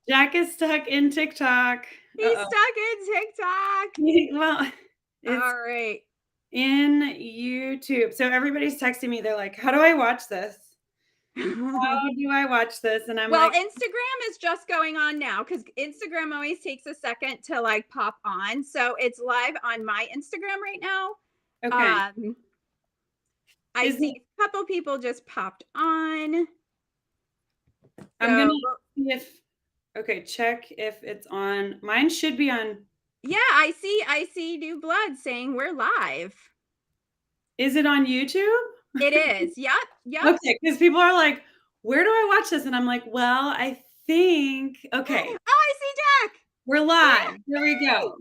Jack is stuck in TikTok. He's stuck in TikTok. Well, it's All right. in YouTube. So everybody's texting me. They're like, how do I watch this? How do I watch this? And I'm Well, like, Instagram is just going on now because Instagram always takes a second to like pop on. So it's live on my Instagram right now. okay. I Is see it, a couple people just popped on. I'm gonna So see if okay, check if it's on. Mine should be on. yeah, I see New Blood saying we're live. Is it on YouTube? It is. Yep. Yep. Okay, because people are like, where do I watch this? And I'm like, well, I think okay, Oh, I see Jack. we're live. Here we go.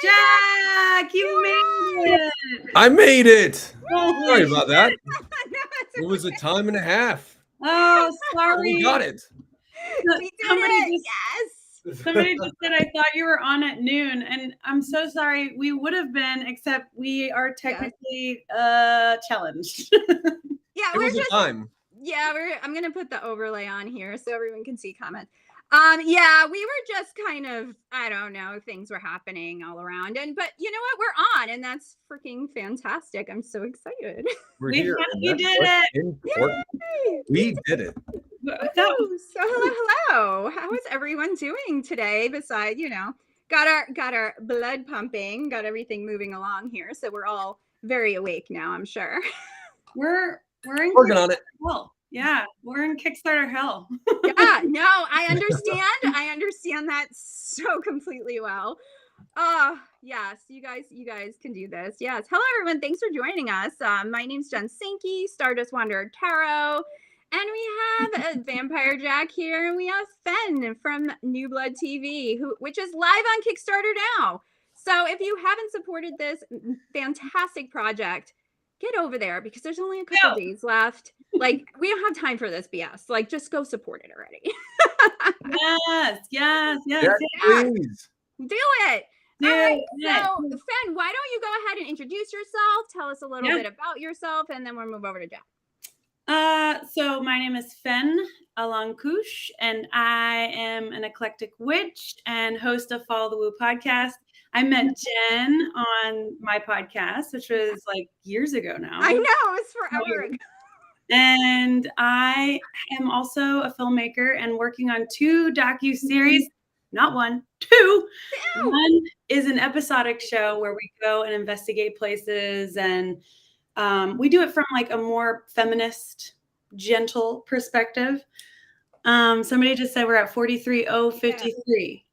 Hey, Jack, you you made live. it. I made it. Holy Sorry about that. No, It was a time and a half. Oh, But we got sorry. it. We did Somebody it. just Yes. somebody just said I thought you were on at noon, and I'm so sorry. We would have been, except we are technically challenged. Yeah, It we're was a just time. I'm gonna put the overlay on here so everyone can see comments. Yeah, we were just kind of, I don't know, things were happening all around. But you know what? We're on, and that's freaking fantastic. I'm so excited. We're We here. finally And did that's what's it. important. Yay! We did it. That Woo! So hello. How is everyone doing today? Besides, got our blood pumping, got everything moving along here. So we're all very awake now, I'm sure. we're in Working on it. hell. Yeah, we're in Kickstarter hell. Yeah, no, I understand. I understand that so completely well. Oh, yes, you guys can do this. Yes. Hello, everyone. Thanks for joining us. My name's Jen Sankey, Stardust Wanderer Tarot. And we have a Vampire Jack here, and we have Fen from New Blood TV, which is live on Kickstarter now. So if you haven't supported this fantastic project, get over there because there's only a couple days left. Like, we don't have time for this BS. Like, just go support it already. Yes. Yeah, please. Do it. All right. So, Fen, why don't you go ahead and introduce yourself? Tell us a little bit about yourself, and then we'll move over to Jack. So my name is Fen Alankush, and I am an eclectic witch and host of Follow the Woo podcast. I met Jen on my podcast, which was like years ago now. I know, it's forever ago. And I am also a filmmaker and working on 2 docu-series. Not 1, 2. One is an episodic show where we go and investigate places, and we do it from like a more feminist, gentle perspective. Somebody just said we're at 43,053.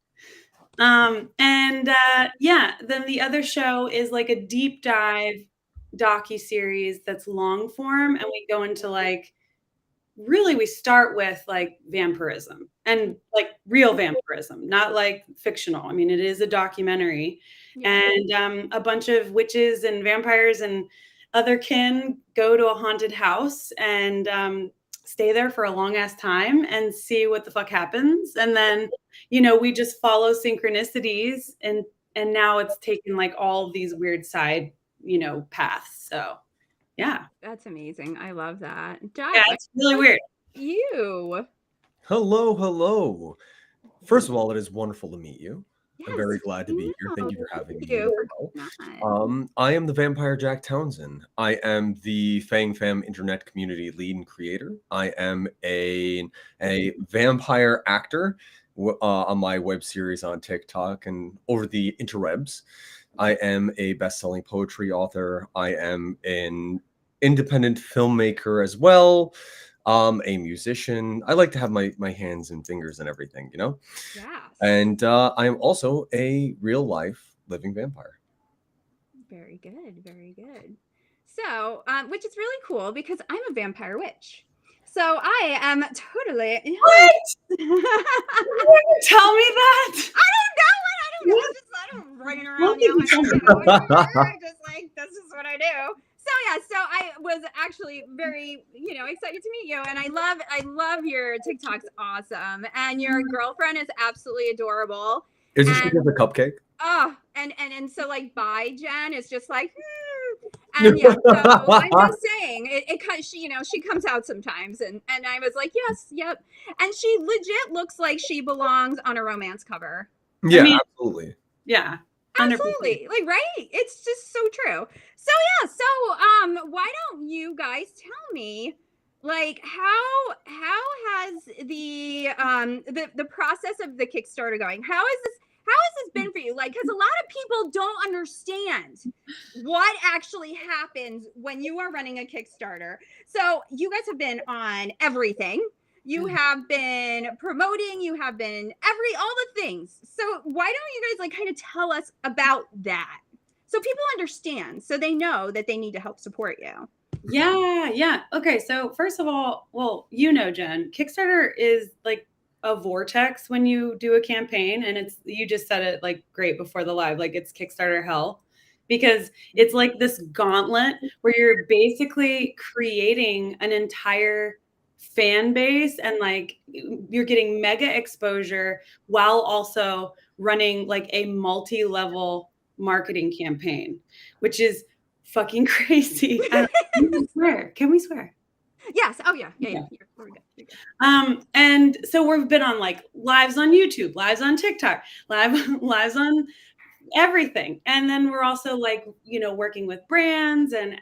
Then the other show is like a deep dive docu-series that's long form, and we go into like, really we start with like vampirism and like real vampirism, not like fictional. I mean, it is a documentary. And a bunch of witches and vampires and other kin go to a haunted house and stay there for a long ass time and see what the fuck happens. And then, we just follow synchronicities, and now it's taken like all these weird side, paths. So yeah. That's amazing. I love that. Jack, Yeah, it's really weird. You. Hello. First of all, it is wonderful to meet you. Yes, I'm very glad to be here. Thank you for having me. I am the Vampire Jack Townsend. I am the Fang Fam internet community lead and creator. I am a vampire actor on my web series on TikTok and over the interwebs. I am a best-selling poetry author. I am an independent filmmaker as well. A musician. I like to have my hands and fingers and everything, Yeah. And I am also a real life living vampire. Very good. Very good. So, which is really cool because I'm a vampire witch. So I am totally. What? Tell me that. I don't know. I don't running around yelling. Just like, this is what I do. So I was actually very, excited to meet you. And I love your TikTok's awesome. And your girlfriend is absolutely adorable. Is this because of the cupcake? Oh, and so like, bye, Jen. It's just like, And yeah, so I'm just saying, she, she comes out sometimes, and I was like, yes, yep. And she legit looks like she belongs on a romance cover. Yeah, I mean, absolutely. yeah, 100%. Absolutely. Like, right? It's just so true. So yeah, so why don't you guys tell me, like, how has the process of the Kickstarter going? How has this been for you? Like, because a lot of people don't understand what actually happens when you are running a Kickstarter. So you guys have been on everything. You have been promoting, you have been all the things. So why don't you guys, like, kind of tell us about that, so people understand, so they know that they need to help support you? Yeah. Okay, so first of all, well, Jen, Kickstarter is like a vortex when you do a campaign, and you just said it like great before the live, like it's Kickstarter hell, because it's like this gauntlet where you're basically creating an entire fan base, and like you're getting mega exposure while also running like a multi-level marketing campaign, which is fucking crazy. Can we swear? Can we swear? Yes. Oh yeah. Yeah. We're good. We're good. And so we've been on like lives on YouTube, lives on TikTok, lives on everything. And then we're also like, working with brands and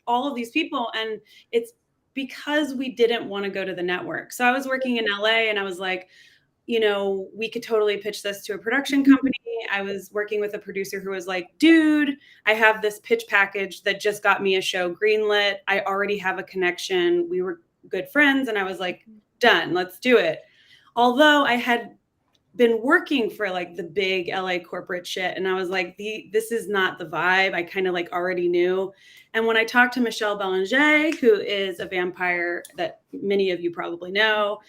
all of these people. And it's because we didn't want to go to the network. So I was working in LA, and I was like, we could totally pitch this to a production company. I was working with a producer who was like, dude, I have this pitch package that just got me a show greenlit. I already have a connection. We were good friends. And I was like, done, let's do it. Although I had been working for like the big LA corporate shit. And I was like, this is not the vibe. I kind of like already knew. And when I talked to Michelle Belanger, who is a vampire that many of you probably know,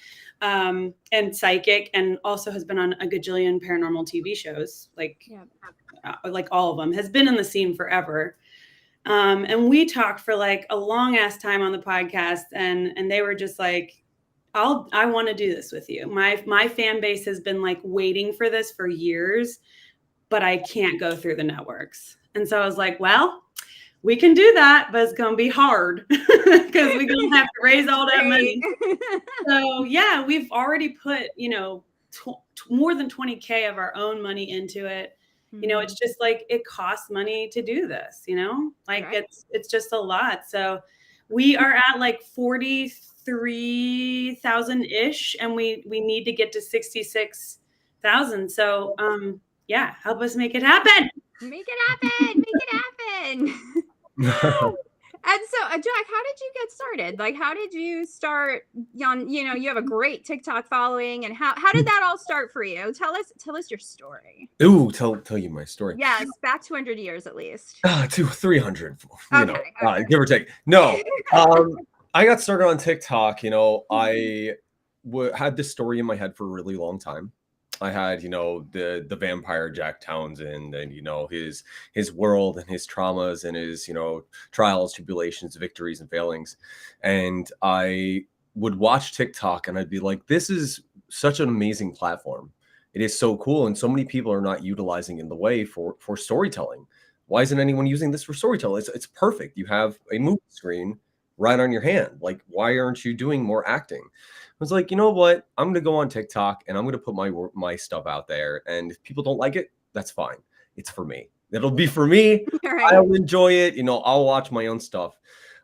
and psychic, and also has been on a gajillion paranormal TV shows, like all of them, has been in the scene forever. And we talked for like a long ass time on the podcast, and they were just like, I want to do this with you. My fan base has been like waiting for this for years, but I can't go through the networks. And so I was like, well, we can do that, but it's going to be hard because we're going to have to raise all that money. So yeah, we've already put, more than 20K of our own money into it. It's just like, it costs money to do this, like right. It's just a lot. So we are at like 43,000 ish, and we need to get to 66,000. So yeah, help us make it happen. Make it happen. And so, Jack, how did you get started? Like, how did you start on, you have a great TikTok following, and how did that all start for you? Tell us your story. Ooh, tell you my story. Yes, back 200 years at least. 300, okay. Give or take. No, I got started on TikTok. I had this story in my head for a really long time. I had, the vampire Jack Townsend, and, his world and his traumas and his, trials, tribulations, victories and failings. And I would watch TikTok, and I'd be like, this is such an amazing platform. It is so cool. And so many people are not utilizing in the way for storytelling. Why isn't anyone using this for storytelling? It's perfect. You have a movie screen right on your hand. Like, why aren't you doing more acting? I was like, you know what? I'm going to go on TikTok, and I'm going to put my stuff out there. And if people don't like it, that's fine. It's for me. It'll be for me. Right. I'll enjoy it. I'll watch my own stuff.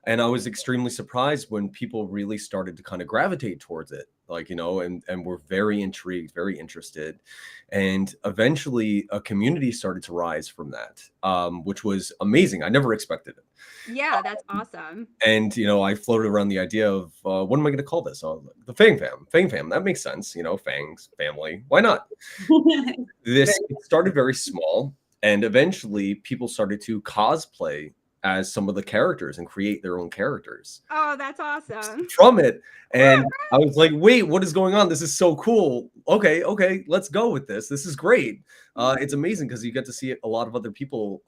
And I was extremely surprised when people really started to kind of gravitate towards it, and were very intrigued, very interested. And eventually a community started to rise from that, which was amazing. I never expected it. Yeah, that's awesome. And, I floated around the idea of, what am I going to call this? The Fang Fam. That makes sense. Fangs, family. Why not? It started very small, and eventually people started to cosplay as some of the characters and create their own characters. Oh, that's awesome. From it. And I was like, wait, what is going on? This is so cool. Okay, let's go with this. This is great. It's amazing because you get to see a lot of other people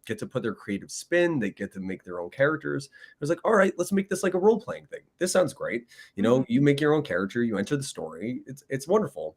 get to put their creative spin. They get to make their own characters. I was like, all right, let's make this like a role-playing thing. This sounds great. You make your own character, you enter the story. It's wonderful.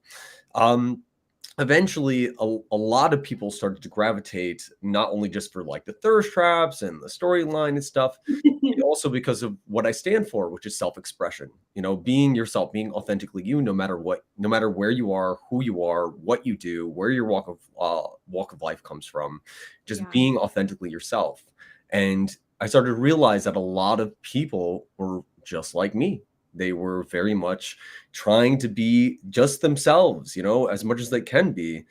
eventually a lot of people started to gravitate not only just for like the thirst traps and the storyline and stuff, but also because of what I stand for, which is self-expression. You know, being yourself, being authentically you, no matter what, no matter where you are, who you are, what you do, where your walk of life comes from, just Yeah. being authentically yourself. And I started to realize that a lot of people were just like me. They were very much trying to be just themselves, you know, as much as they can be.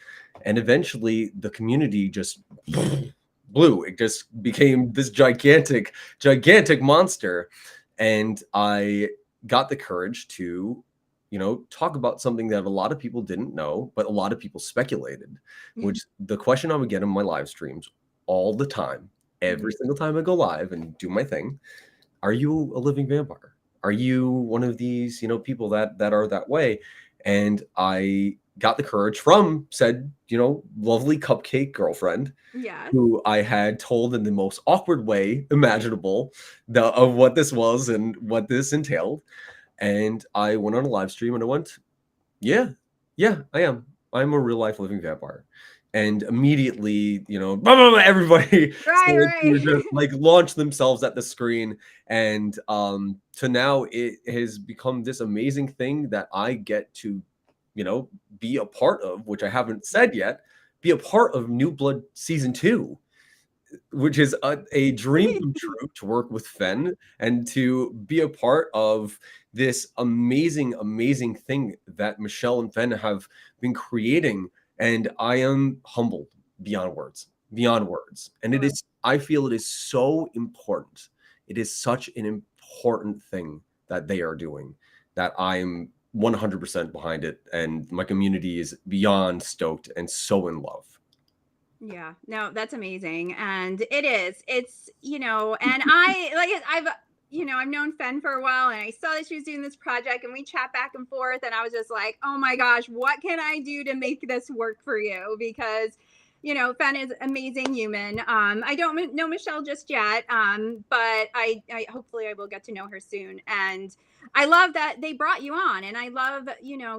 And eventually the community just blew. It just became this gigantic, gigantic monster. And I got the courage to, you know, talk about something that a lot of people didn't know, but a lot of people speculated, which the question I would get in my live streams all the time, every single time I go live and do my thing: are you a living vampire? Are you one of these, you know, people that are that way? And I got the courage from said, you know, lovely cupcake girlfriend, Yes. who I had told in the most awkward way imaginable of what this was and what this entailed. And I went on a live stream and I went, yeah, yeah, I am. I'm a real life living vampire. And immediately, you know, blah, blah, blah, everybody Right, started to right. just like launch themselves at the screen. And to now it has become this amazing thing that I get to, you know, be a part of, which I haven't said yet, be a part of New Blood season 2, which is a dream come true to work with Fen and to be a part of this amazing, amazing thing that Michelle and Fen have been creating. And I am humbled beyond words, beyond words. And it Sure. is, I feel it is so important. It is such an important thing that they are doing that I'm 100% behind it. And my community is beyond stoked and so in love. Yeah, no, that's amazing. And it is. It's, you know, and I like it, I've known Fen for a while and I saw that she was doing this project and we chat back and forth and I was just like, "Oh my gosh, what can I do to make this work for you?" Because Fen is amazing human. I don't know Michelle just yet, but I hopefully I will get to know her soon. And I love that they brought you on, and I love,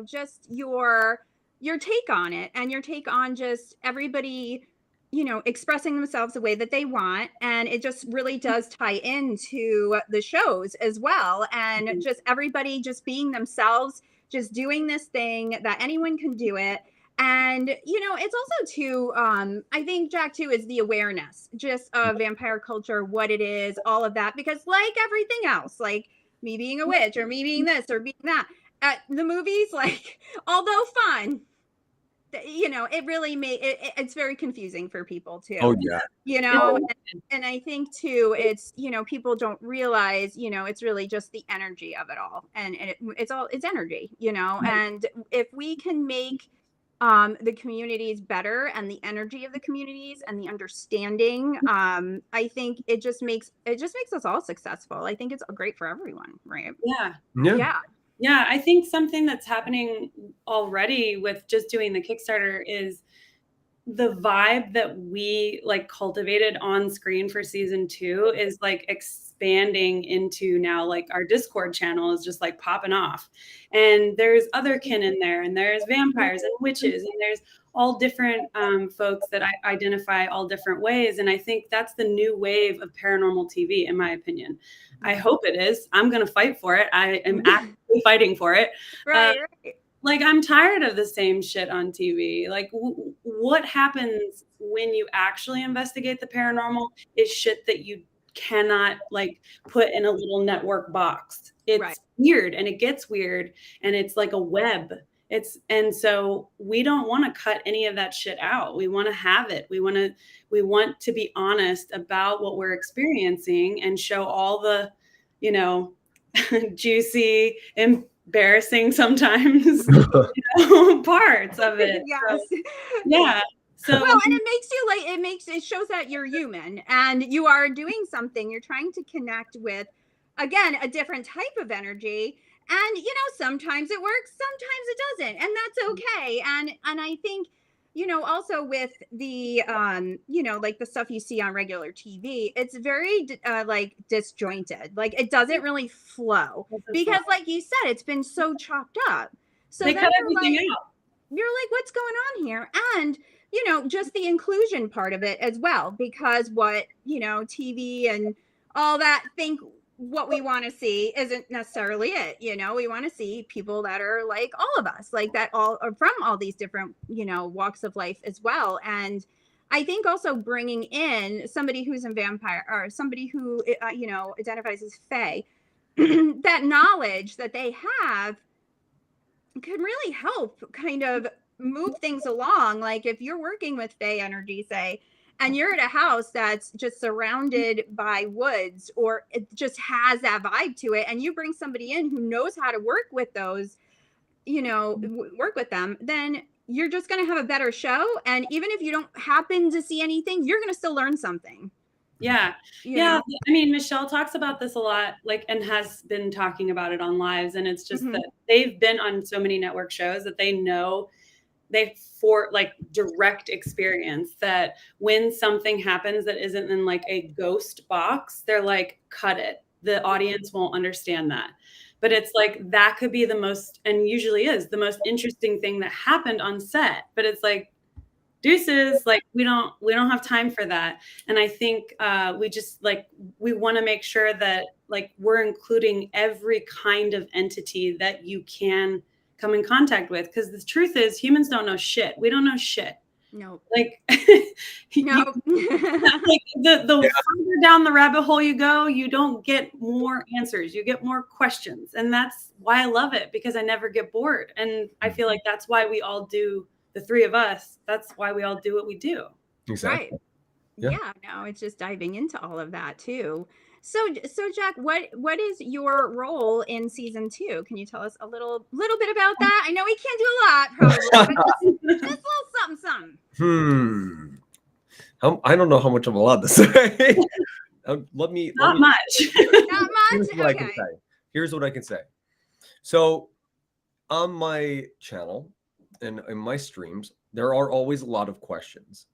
just your take on it and your take on just everybody expressing themselves the way that they want. And it just really does tie into the shows as well. And just everybody just being themselves, just doing this thing that anyone can do it. And, it's also too, I think, Jack, too, is the awareness just of vampire culture, what it is, all of that. Because, like everything else, like me being a witch or me being this or being that, the movies, like, although fun, it really it's very confusing for people Oh, too, yeah. and I think too it's people don't realize it's really just the energy of it all, and it's energy, and if we can make the communities better and the energy of the communities and the understanding, I think it just makes us all successful. I think it's great for everyone, right? Yeah. Yeah. Yeah, I think something that's happening already with just doing the Kickstarter is the vibe that we like cultivated on screen for season 2 is like expanding into now like our Discord channel is just like popping off. And there's other kin in there, and there's vampires and witches, and there's all different folks that I identify all different ways. And I think that's the new wave of paranormal TV, in my opinion. I hope it is. I'm going to fight for it. I am actively fighting for it. Right. Like, I'm tired of the same shit on TV. Like, what happens when you actually investigate the paranormal is shit that you cannot like put in a little network box. It's Right. weird, and it gets weird, and it's like a web. And so we don't want to cut any of that shit out. We want to have it. We want to be honest about what we're experiencing and show all the, juicy, embarrassing sometimes parts of it. Yes. Yeah. So Well, and it shows that you're human and you are doing something. You're trying to connect with, again, a different type of energy. And sometimes it works, sometimes it doesn't, and that's okay. And I think, also with the like the stuff you see on regular TV, it's very like disjointed. Like it doesn't really flow because, like you said, it's been so chopped up. So they then cut you're everything like, out. you're like, what's going on here? And, you know, just the inclusion part of it as well, because what, you know, TV and all that think what we want to see isn't necessarily it. You know, we want to see people that are like all of us, like that all are from all these different, you know, walks of life as well. And I think also bringing in somebody who's a vampire or somebody who, you know, identifies as fae, that knowledge that they have can really help kind of move things along. Like if you're working with fae energy, say, and you're at a house that's just surrounded by woods, or it just has that vibe to it, and you bring somebody in who knows how to work with those, you know, work with them, then you're just going to have a better show. And even if you don't happen to see anything, you're going to still learn something. Yeah. You know? I mean, Michelle talks about this a lot, like, and has been talking about it on lives. And it's just that they've been on so many network shows that they know for like direct experience that when something happens that isn't in like a ghost box, they're like, cut it. The audience won't understand that. But it's like, that could be the most, and usually is the most interesting thing that happened on set. But it's like, deuces, like we don't have time for that. And I think we just like, we want to make sure that like we're including every kind of entity that you can come in contact with, because the truth is humans don't know shit. We don't know shit. No. Like No. like the further down the rabbit hole you go, you don't get more answers, you get more questions. And that's why I love it, because I never get bored. And I feel like that's why we all do, the three of us, that's why we all do what we do. Exactly. Right. Yeah, no, it's just diving into all of that too. So Jack, what is your role in season 2? Can you tell us a little bit about that? I know we can't do a lot, probably, but just a little something. I don't know how much I'm allowed to say. Not much. Not much. Okay. Here's what I can say. So on my channel and in my streams, there are always a lot of questions.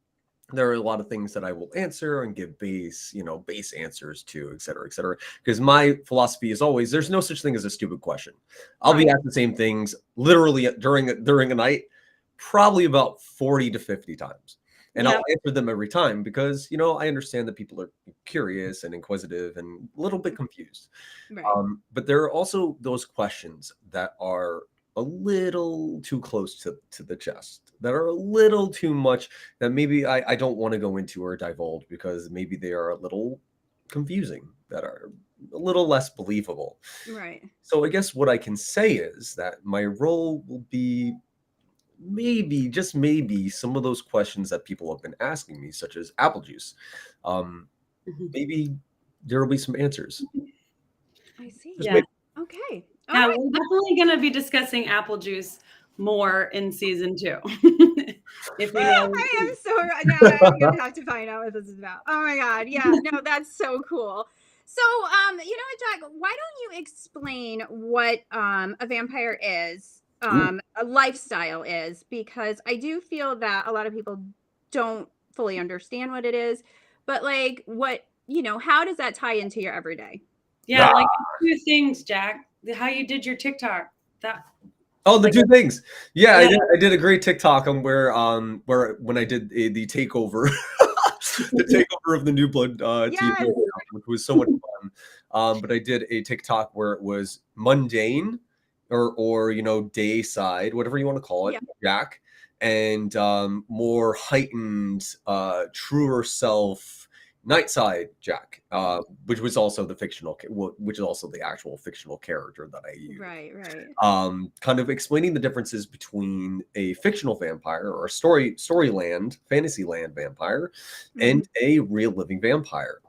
There are a lot of things that I will answer and give base answers to, et cetera, because my philosophy is always, there's no such thing as a stupid question. I'll be asked the same things literally during a night, probably about 40 to 50 times. And I'll answer them every time because, you know, I understand that people are curious and inquisitive and a little bit confused. Right. But there are also those questions that are a little too close to the chest, that are a little too much, that maybe I don't want to go into or divulge because maybe they are a little confusing, that are a little less believable. Right. So I guess what I can say is that my role will be maybe, just maybe, some of those questions that people have been asking me, such as apple juice. Maybe there will be some answers. I see. Yeah. Okay. Yeah, we're definitely going to be discussing apple juice more in season 2. If we know. I am so now I'm gonna have to find out what this is about. Oh my god, yeah, no, that's so cool. So, you know what, Jack? Why don't you explain what a vampire is, a lifestyle is? Because I do feel that a lot of people don't fully understand what it is. But like, what, you know, how does that tie into your everyday? Yeah, like 2 things, Jack. How you did your TikTok. The 2 things. Yeah, I did a great TikTok on where when I did the takeover, the takeover of the New Blood TV, which was so much fun. But I did a TikTok where it was mundane, or you know, day side, whatever you want to call it, Jack, and more heightened, truer self, night side Jack, which was also which is also the actual fictional character that I use. Right. Kind of explaining the differences between a fictional vampire or a storyland, fantasyland vampire, and a real living vampire.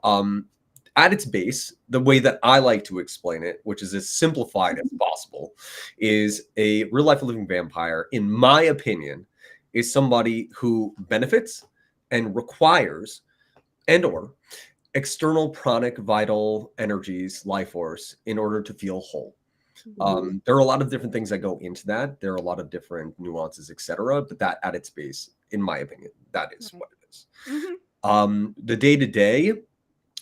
At its base, the way that I like to explain it, which is as simplified as possible, is a real life living vampire, in my opinion, is somebody who benefits and requires and/or external pranic vital energies, life force, in order to feel whole. There are a lot of different things that go into that. There are a lot of different nuances, etc. But that, at its base, in my opinion, that is what it is. The day-to-day,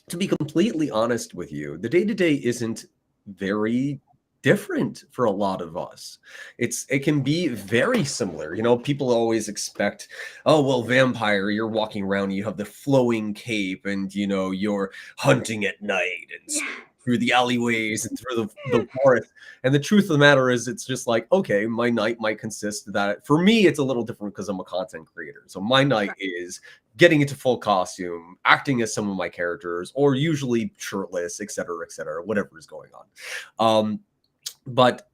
to be completely honest with you, the day-to-day isn't very different for a lot of us. It can be very similar. You know, people always expect, oh, well, vampire, you're walking around, you have the flowing cape, and you know, you're hunting at night and Yeah. through the alleyways and through the forest. And the truth of the matter is, it's just like, okay, my night might consist of that. For me, it's a little different because I'm a content creator. So my night is getting into full costume, acting as some of my characters, or usually shirtless, et cetera, whatever is going on. But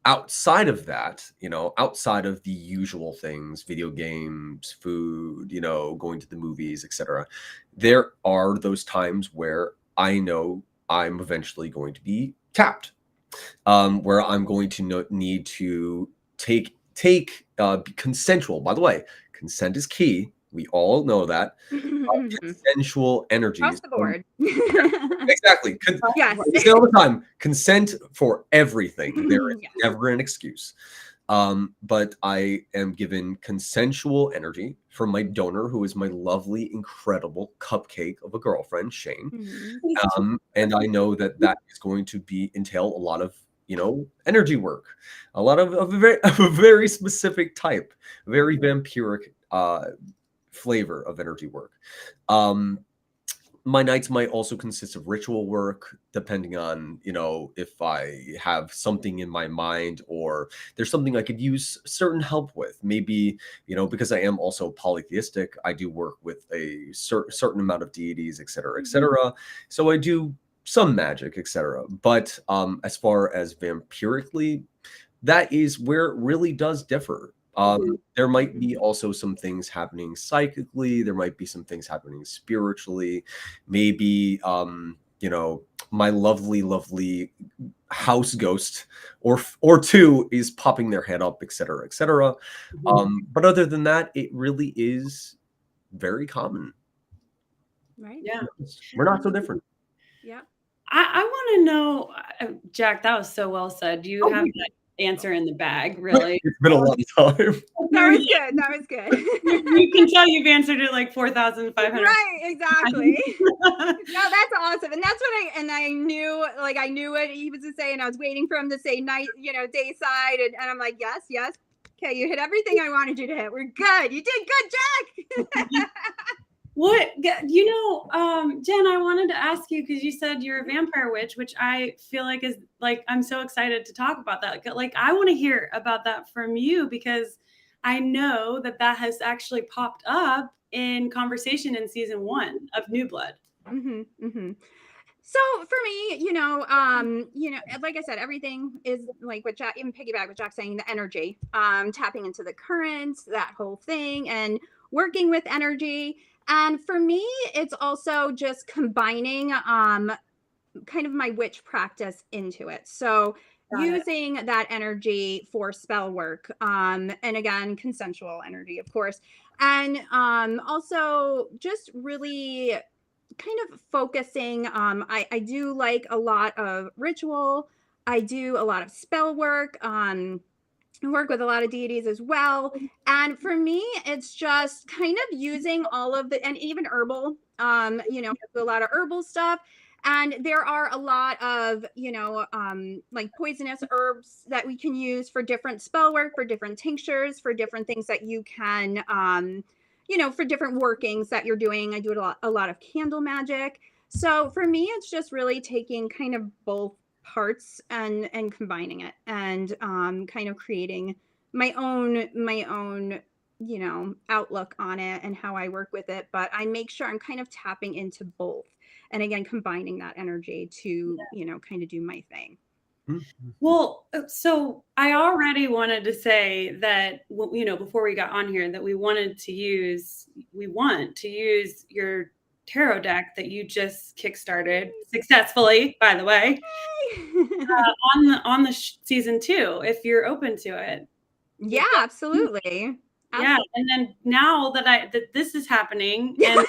outside of that, you know, outside of the usual things, video games, food, you know, going to the movies, etc., there are those times where I know I'm eventually going to be tapped, where I'm going to need to take consensual. By the way, consent is key. We all know that. Consensual energies. Across the board. Exactly. Yes. I say all the time, consent for everything. There is Yes. never an excuse. But I am given consensual energy from my donor, who is my lovely, incredible cupcake of a girlfriend, Shane. And I know that is going to entail a lot of, you know, energy work, a lot of a very specific type, very vampiric flavor of energy work. My nights might also consist of ritual work, depending on, you know, if I have something in my mind or there's something I could use certain help with. Maybe, you know, because I am also polytheistic, I do work with a certain amount of deities, et cetera, et cetera. So I do some magic, et cetera. But as far as vampirically, that is where it really does differ. There might be also some things happening psychically. There might be some things happening spiritually. Maybe, you know, my lovely house ghost or two is popping their head up, et cetera, et cetera. But other than that, it really is very common. Right. Yeah. We're not so different. Yeah. I want to know, Jack, that was so well said. Do you have that answer in the bag, really? It's been a long time. That was good. That was good. You can tell you've answered it like 4,500. Right, exactly. No, that's awesome. And that's what I knew, like, I knew what he was to say, and I was waiting for him to say night, you know, day side. And I'm like, yes. Okay, you hit everything I wanted you to hit. We're good. You did good, Jack. What, you know, Jen, I wanted to ask you, because you said you're a vampire witch, which I feel like is like, I'm so excited to talk about that. Like, I want to hear about that from you, because I know that has actually popped up in conversation in season 1 of New Blood. So for me, you know, like I said, everything is like what Jack, even piggyback with Jack saying, the energy, tapping into the currents, that whole thing, and working with energy. And for me, it's also just combining kind of my witch practice into it. So using that energy for spell work, and again, consensual energy, of course. And also just really kind of focusing. I do like a lot of ritual. I do a lot of spell work. Work with a lot of deities as well. And for me, it's just kind of using all of the, and even herbal, you know, do a lot of herbal stuff. And there are a lot of, you know, like poisonous herbs that we can use for different spell work, for different tinctures, for different things that you can, you know, for different workings that you're doing. I do a lot of candle magic. So for me, it's just really taking kind of both parts and combining it, and kind of creating my own, you know, outlook on it and how I work with it. But I make sure I'm kind of tapping into both, and again, combining that energy to, you know, kind of do my thing. Well, so I already wanted to say that, you know, before we got on here, that we want to use your tarot deck that you just kickstarted successfully, by the way, on the season 2, if you're open to it. Yeah, absolutely. Yeah, and then now that this is happening, and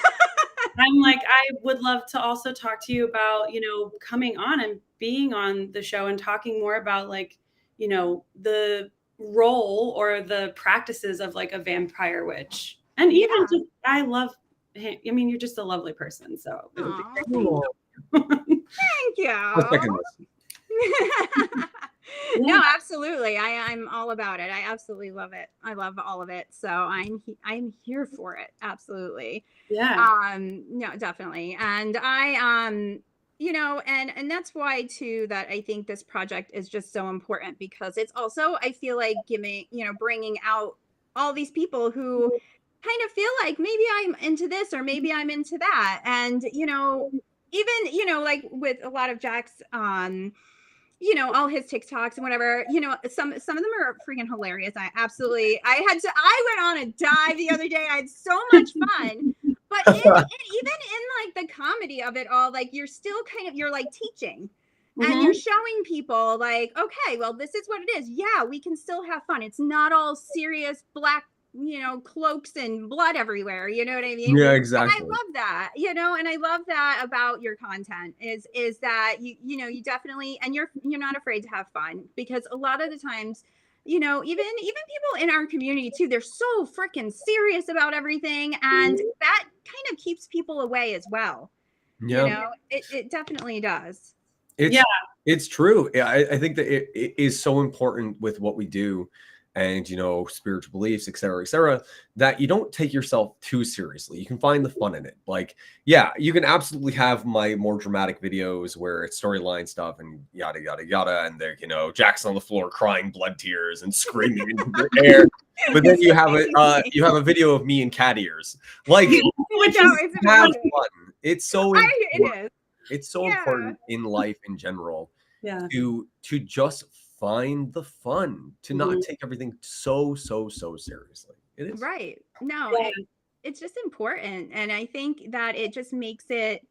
I'm like, I would love to also talk to you about, you know, coming on and being on the show and talking more about, like, you know, the role or the practices of like a vampire witch. And even just, I love, I mean, you're just a lovely person. So it would be great. Thank you. I'll second this. No, absolutely. I'm all about it. I absolutely love it. I love all of it. So I'm here for it. Absolutely. Yeah. No, definitely. And you know, and that's why too that I think this project is just so important, because it's also, I feel like, giving, you know, bringing out all these people who kind of feel like maybe I'm into this or maybe I'm into that. And, you know, even, you know, like with a lot of Jack's you know, all his TikToks and whatever, you know, some of them are freaking hilarious. I went on a dive the other day. I had so much fun. But even in like the comedy of it all, like you're still kind of, you're like teaching and you're showing people like, okay, well, this is what it is. Yeah, we can still have fun. It's not all serious black, you know, cloaks and blood everywhere. You know what I mean? Yeah, And I exactly. love that, you know, and I love that about your content is that you know, you definitely, and you're not afraid to have fun, because a lot of the times, you know, even people in our community too, they're so freaking serious about everything, and that kind of keeps people away as well. You Yeah. know, it definitely does. It's Yeah. it's true. Yeah, I think that it is so important with what we do, and you know, spiritual beliefs, et cetera, that you don't take yourself too seriously. You can find the fun in it. Like, yeah, you can absolutely have my more dramatic videos where it's storyline stuff and yada yada yada, and they're, you know, Jackson on the floor crying blood tears and screaming into the air. But then you have a video of me in cat ears. Like, Which No, is it's have amazing. fun. It's so It is. it's so Yeah. important in life in general yeah. to just find the fun, to not Mhm. take everything so seriously. It is. Right. No, Yeah. it's just important. And I think that it just makes it,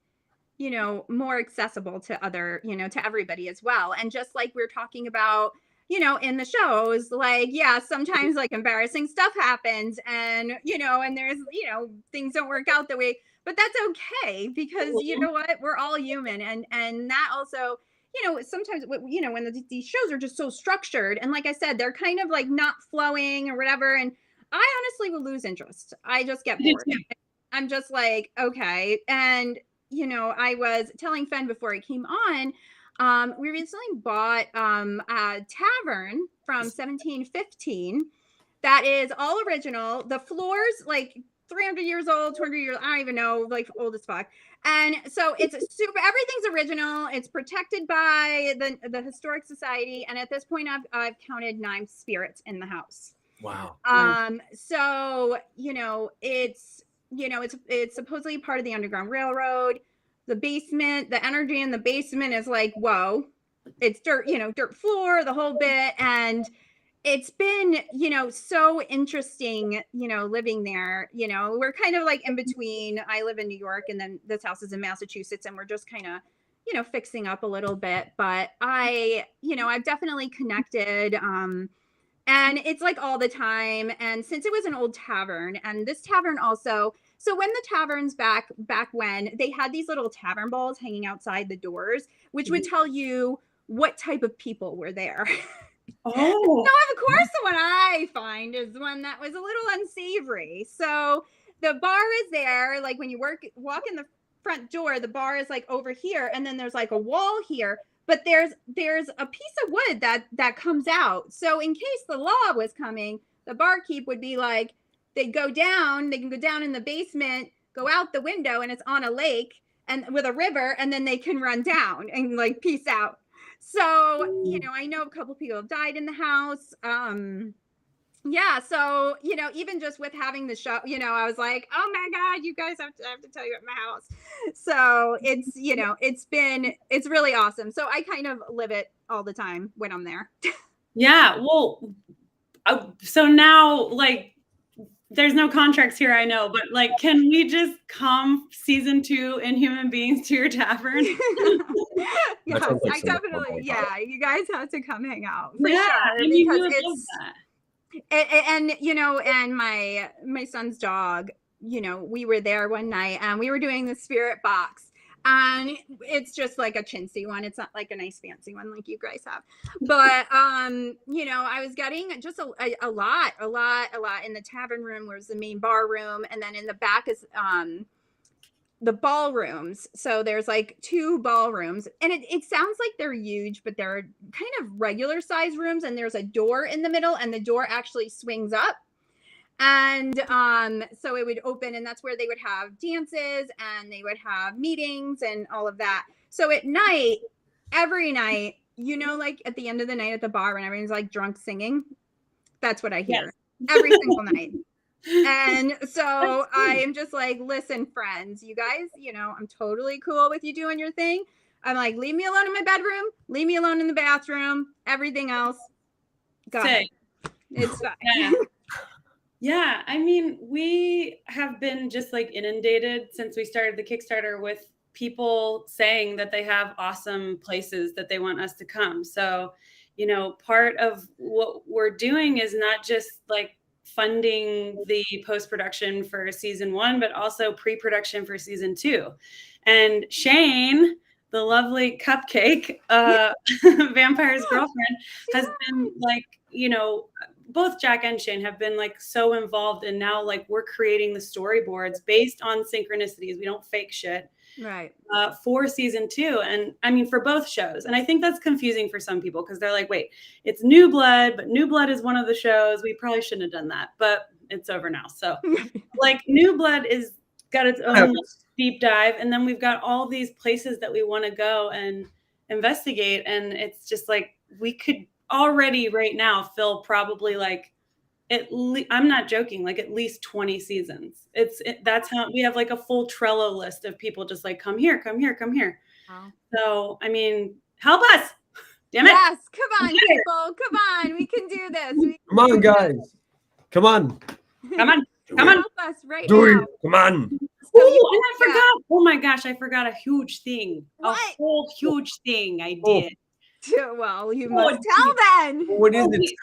you know, more accessible to other, you know, to everybody as well. And just like we're talking about, you know, in the shows, like, yeah, sometimes like embarrassing stuff happens and, you know, and there's, you know, things don't work out the way, but that's okay, because you know what, we're all human. And that also, you know, sometimes, you know, when these shows are just so structured, and like I said, they're kind of like not flowing or whatever. And I honestly will lose interest. I just get I did bored. too. I'm just like, okay. And you know, I was telling Fen before I came on, we recently bought a tavern from 1715 that is all original. The floors, like 300 years old, 200 years, I don't even know, like old as fuck. And so it's super, everything's original. It's protected by the Historic Society. And at this point, I've counted 9 spirits in the house. Wow. So, you know, it's supposedly part of the Underground Railroad. The basement, the energy in the basement is like, whoa, it's dirt, you know, dirt floor, the whole bit. And it's been, you know, so interesting, you know, living there. You know, we're kind of like in between. I live in New York and then this house is in Massachusetts, and we're just kind of, you know, fixing up a little bit. But you know, I've definitely connected. And it's like all the time. And since it was an old tavern, and this tavern also, so when the taverns back when, they had these little tavern balls hanging outside the doors, which would tell you what type of people were there. Oh. So of course the one I find is one that was a little unsavory. So the bar is there, like when you walk in the front door, the bar is like over here, and then there's like a wall here, but there's a piece of wood that comes out. So in case the law was coming, the barkeep would be like, they can go down in the basement, go out the window, and it's on a lake and with a river, and then they can run down and like peace out. So, you know, I know a couple people have died in the house. Yeah, so, you know, even just with having the show, you know, I was like, oh my God, you guys I have to tell you at my house. So it's, you know, it's really awesome. So I kind of live it all the time when I'm there. Yeah. Well, so now, like, there's no contracts here, I know, but like, can we just come season 2 in human beings to your tavern? Yes, That sounds like I so much fun. definitely, yeah, you guys have to come hang out for Yeah, sure, I mean, we because would love it's, that. and you know, and my son's dog, you know, we were there one night and we were doing the spirit box, and it's just like a chintzy one. It's not like a nice fancy one like you guys have, but you know, I was getting just a lot in the tavern room, where was the main bar room, and then in the back is the ballrooms. So there's like 2 ballrooms, and it sounds like they're huge, but they're kind of regular size rooms, and there's a door in the middle, and the door actually swings up. And so it would open, and that's where they would have dances, and they would have meetings and all of that. So at night, every night, you know, like at the end of the night at the bar when everyone's like drunk singing, that's what I hear every single night. And so I am just like, listen, friends, you guys, you know, I'm totally cool with you doing your thing. I'm like, leave me alone in my bedroom, leave me alone in the bathroom, everything else, go ahead. It's fine. Yeah. Yeah, I mean, we have been just like inundated since we started the Kickstarter with people saying that they have awesome places that they want us to come. So, you know, part of what we're doing is not just like funding the post-production for season 1, but also pre-production for season 2. And Shane, the lovely cupcake, Vampire's girlfriend, has been like, you know, both Jack and Shane have been like so involved, and now like we're creating the storyboards based on synchronicities. We don't fake shit. Right. For season 2. And I mean, for both shows. And I think that's confusing for some people because they're like, wait, it's New Blood, but New Blood is one of the shows. We probably shouldn't have done that, but it's over now. So like New Blood is got its own deep dive. And then we've got all these places that we want to go and investigate. And it's just like, we could already right now fill probably like I'm not joking, like at least 20 seasons. That's how we have like a full Trello list of people just like, come here, come here, come here. Wow. So, I mean, help us. Damn it. Yes, come on, people. Come on. We can do this. Come on, guys. Come on. Come on. Come on. Help us right Do now. it. Come on. Oh, and I forgot. Oh my gosh, I forgot a huge thing. What? A whole huge thing I did. Well, you must tell then. What is it?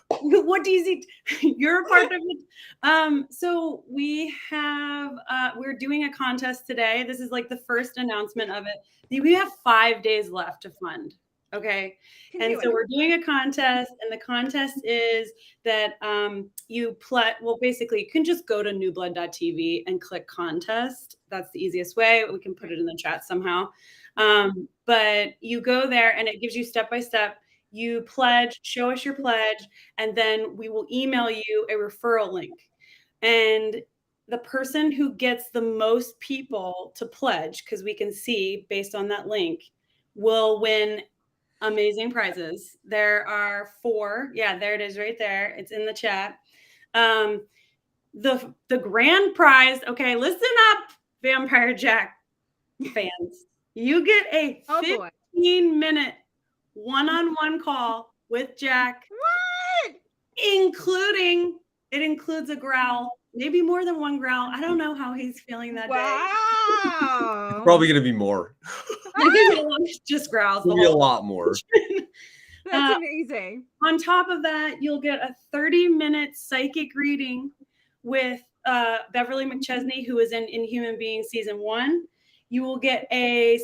What is it? You're a part of it. So we have we're doing a contest today. This is like the first announcement of it. We have 5 days left to fund. Okay. And so we're doing a contest, and the contest is that basically you can just go to newblood.tv and click contest. That's the easiest way. We can put it in the chat somehow. But you go there and it gives you step by step. You pledge, show us your pledge, and then we will email you a referral link. And the person who gets the most people to pledge, because we can see based on that link, will win amazing prizes. There are 4. Yeah, there it is right there. It's in the chat. The grand prize, okay, listen up, Vampire Jack fans. You get a 15-minute one-on-one call with Jack. What? It includes a growl, maybe more than one growl. I don't know how he's feeling that day. Wow. Probably going to be more. Just growls. Maybe a lot more. That's amazing. On top of that, you'll get a 30-minute psychic reading with Beverly McChesney, who is in Inhuman Beings season 1. You will get an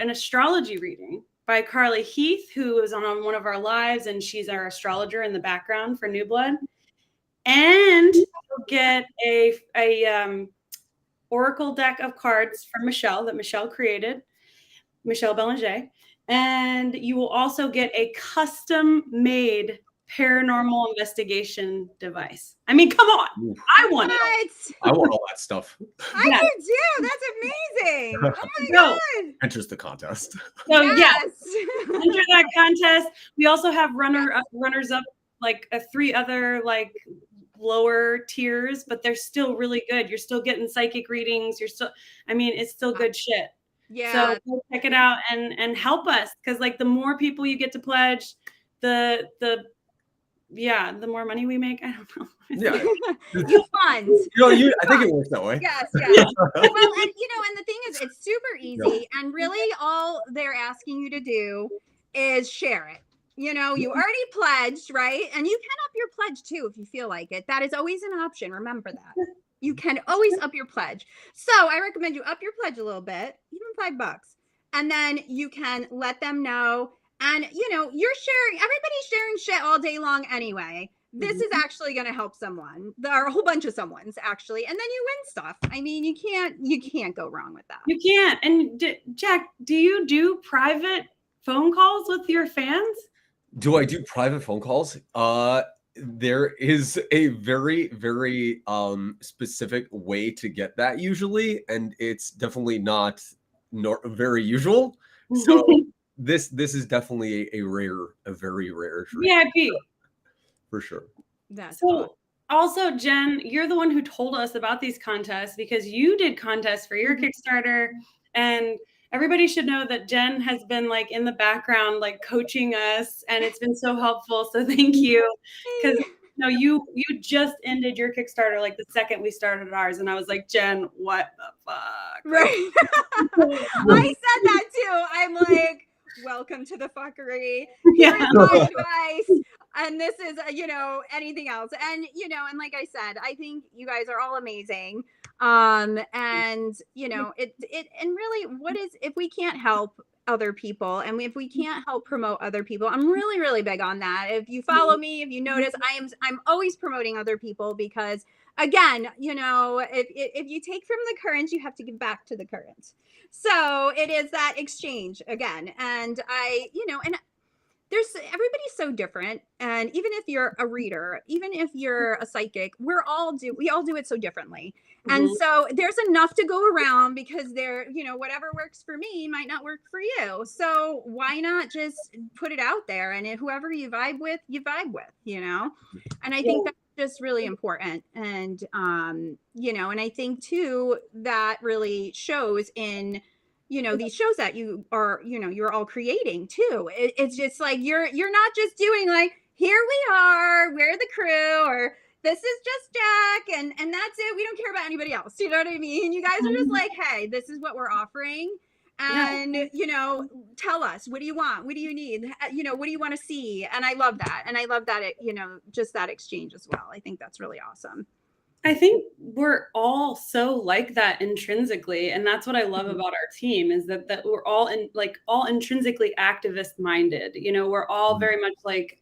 astrology reading by Carly Heath, who is on one of our lives, and she's our astrologer in the background for New Blood. And you'll get a oracle deck of cards from Michelle that Michelle created, Michelle Belanger. And you will also get a custom-made paranormal investigation device. I mean, come on. Oof. I want it. I want all that stuff. I do too. That's amazing. Oh my God. Enters the contest. So yes. Enter that contest. We also have runners up, like 3 other like lower tiers, but they're still really good. You're still getting psychic readings. It's still good shit. Yeah. So go check it out and help us, because like the more people you get to pledge, the more money we make. I don't know. Yeah. You fund. I think it works that way. Yes. Well, and and the thing is, it's super easy, and really all they're asking you to do is share it. You already pledged, right? And you can up your pledge too if you feel like it. That is always an option. Remember that. You can always up your pledge. So I recommend you up your pledge a little bit, even $5. And then you can let them know. And, you're sharing, everybody's sharing shit all day long anyway. this is actually going to help someone. There are a whole bunch of someone's actually, and then you win stuff. I mean, you can't go wrong with that. You can't. And Jack, do you do private phone calls with your fans? Do I do private phone calls? There is a very, very specific way to get that usually, and it's definitely not very usual. So this is definitely a very rare treat. VIP. For sure. That's so awesome. Also, Jen, you're the one who told us about these contests because you did contests for your Kickstarter, and everybody should know that Jen has been like in the background, like coaching us, and it's been so helpful. So thank you. Because you just ended your Kickstarter like the second we started ours, and I was like, Jen, what the fuck? Right. I said that too. I'm like, welcome to the fuckery. Here's my advice. And this is, anything else. And, and like I said, I think you guys are all amazing. And, and really if we can't help other people and if we can't help promote other people, I'm really, really big on that. If you follow me, if you notice, I'm always promoting other people because again, if you take from the current, you have to give back to the current. So it is that exchange again. And and everybody's so different. And even if you're a reader, even if you're a psychic, we all do it so differently. And so there's enough to go around because whatever works for me might not work for you. So why not just put it out there? And whoever you vibe with, and I think that's just really important. And, and I think too, that really shows in, these shows that you are, you're all creating too. It's just like, you're not just doing like, here we are, we're the crew, or this is just Jack, and that's it. We don't care about anybody else. You know what I mean? You guys are just like, hey, this is what we're offering. And, tell us, what do you want? What do you need? What do you want to see? And I love that. And I love that, just that exchange as well. I think that's really awesome. I think we're all so like that intrinsically. And that's what I love about our team is that we're all all intrinsically activist minded. We're all very much like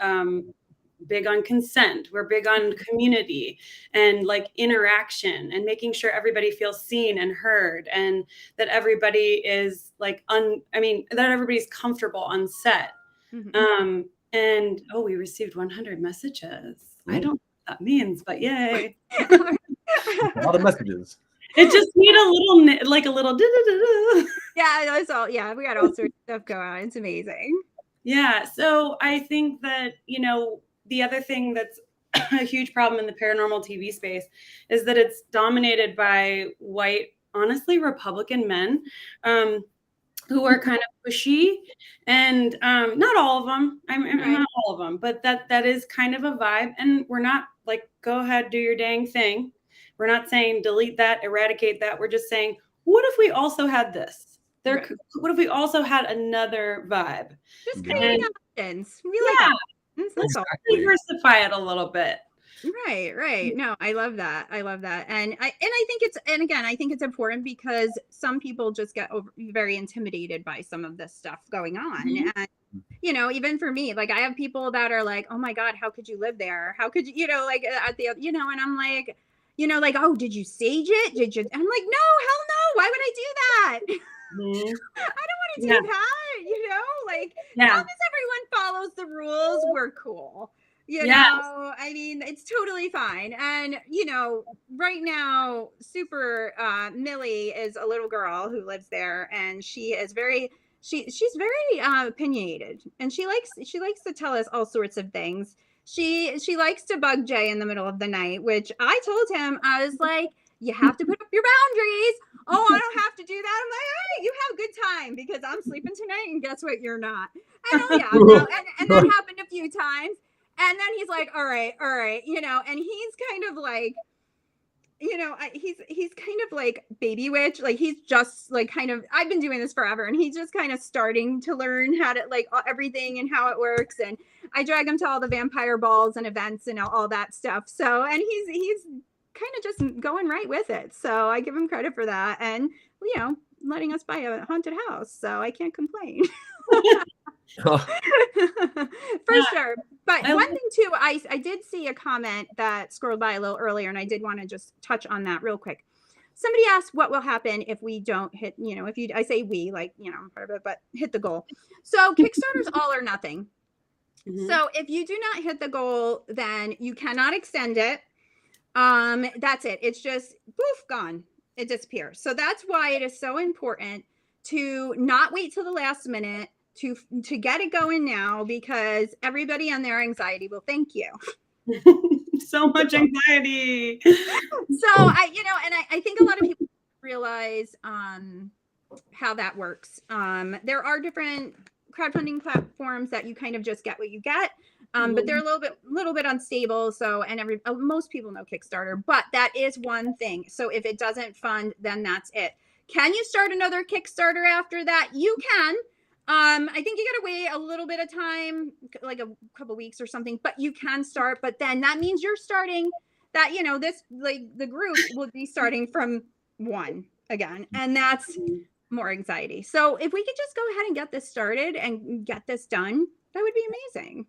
big on consent. We're big on community and like interaction and making sure everybody feels seen and heard and that everybody is like, that everybody's comfortable on set. And we received 100 messages. I don't know what that means, but yay. A lot of messages. It just need a little Yeah, that's all. Yeah, we got all sorts of stuff going on. It's amazing. Yeah. So I think that, the other thing that's a huge problem in the paranormal TV space is that it's dominated by white, honestly, Republican men who are kind of pushy, and not all of them. I'm not all of them, but that is kind of a vibe. And we're not like, go ahead, do your dang thing. We're not saying delete that, eradicate that. We're just saying, what if we also had this? What if we also had another vibe? Just creating options. We like that. Let's diversify it a little bit. Right. No, I love that. And I think it's important because some people just get very intimidated by some of this stuff going on. And, even for me, like I have people that are like, oh my God, how could you live there? How could you, and I'm like, oh, did you sage it? Did you? I'm like, no, hell no. Why would I do that? I don't want to do that, as long as everyone follows the rules, we're cool. I mean, it's totally fine. And, right now, Millie is a little girl who lives there, and she is she's very opinionated, and she likes to tell us all sorts of things. She likes to bug Jay in the middle of the night, which I told him, I was like, you have to put up your boundaries. Oh, I don't have to do that. I'm like, all right, you have a good time because I'm sleeping tonight, and guess what? You're not. And and that happened a few times. And then he's like, all right, and he's kind of like, he's kind of like baby witch. Like he's just like I've been doing this forever, and he's just kind of starting to learn how to like everything and how it works. And I drag him to all the vampire balls and events and all that stuff. So, and he's kind of just going right with it. So I give him credit for that. And, letting us buy a haunted house. So I can't complain. For sure. But one thing too, I did see a comment that scrolled by a little earlier, and I did want to just touch on that real quick. Somebody asked what will happen if we don't hit, I say we, like, I'm part of it, but hit the goal. So Kickstarter's all or nothing. Mm-hmm. So if you do not hit the goal, then you cannot extend it. That's it. It's just poof, gone. It disappears. So that's why it is so important to not wait till the last minute to get it going now, because everybody on their anxiety will thank you. So much anxiety. So I think a lot of people realize how that works. There are different crowdfunding platforms that you kind of just get what you get. But they're a little bit unstable. So, and most people know Kickstarter, but that is one thing. So if it doesn't fund, then that's it. Can you start another Kickstarter after that? You can. I think you got to wait a little bit of time, like a couple weeks or something, but you can start. But then that means you're starting that, this, like, the group will be starting from 1 again. And that's more anxiety. So if we could just go ahead and get this started and get this done, that would be amazing.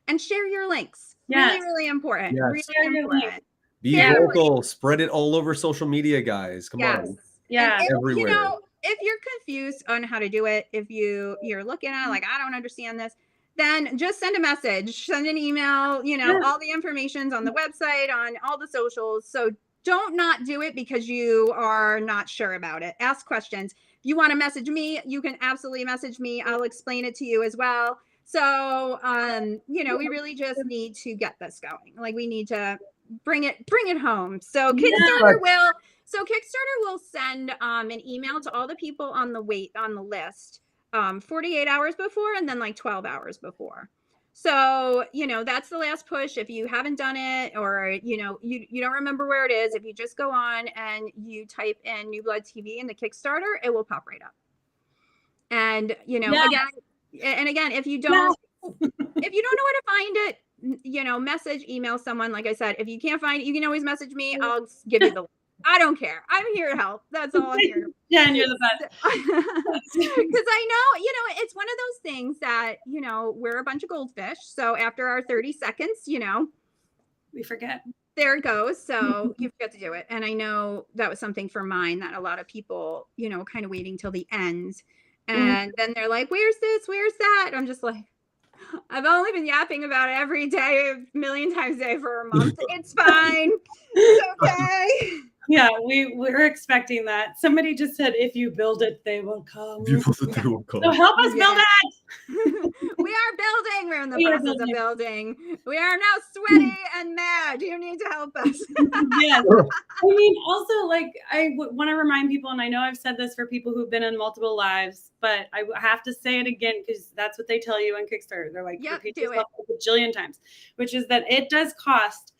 And share your links. Yes. Really, really important. Yes. Really important. Be vocal. Spread it all over social media, guys. Come on. Yeah. Everywhere. If you're confused on how to do it, if you're looking at like, I don't understand this, then just send a message, send an email, all the information's on the website, on all the socials. So don't not do it because you are not sure about it. Ask questions. If you want to message me, you can absolutely message me. I'll explain it to you as well. So, we really just need to get this going. Like, we need to bring it home. So Kickstarter will send an email to all the people on the list 48 hours before, and then like 12 hours before. So, that's the last push. If you haven't done it, or, you don't remember where it is, if you just go on and you type in New Blood TV in the Kickstarter, it will pop right up. And, again, if you don't know where to find it, email someone. Like I said, if you can't find it, you can always message me. I'll give you the link. I don't care. I'm here to help. That's all I'm here to. Jen, you're the best. Because I know, it's one of those things that, we're a bunch of goldfish. So after our 30 seconds, we forget. There it goes. So you forget to do it. And I know that was something for mine that a lot of people, kind of waiting till the end. And then they're like, where's this? Where's that? I'm just like, I've only been yapping about it every day, a million times a day for a month. It's fine. It's okay. Yeah, we're expecting that. Somebody just said, if you build it, they will come. They will come. So help us build it. We are building. We're in the process of building. We are now sweaty and mad. You need to help us. Yes. I mean, also, like, I want to remind people, and I know I've said this for people who've been in multiple lives, but I have to say it again, because that's what they tell you on Kickstarter. They're like, yep, repeat yourself a bajillion times, which is that it does cost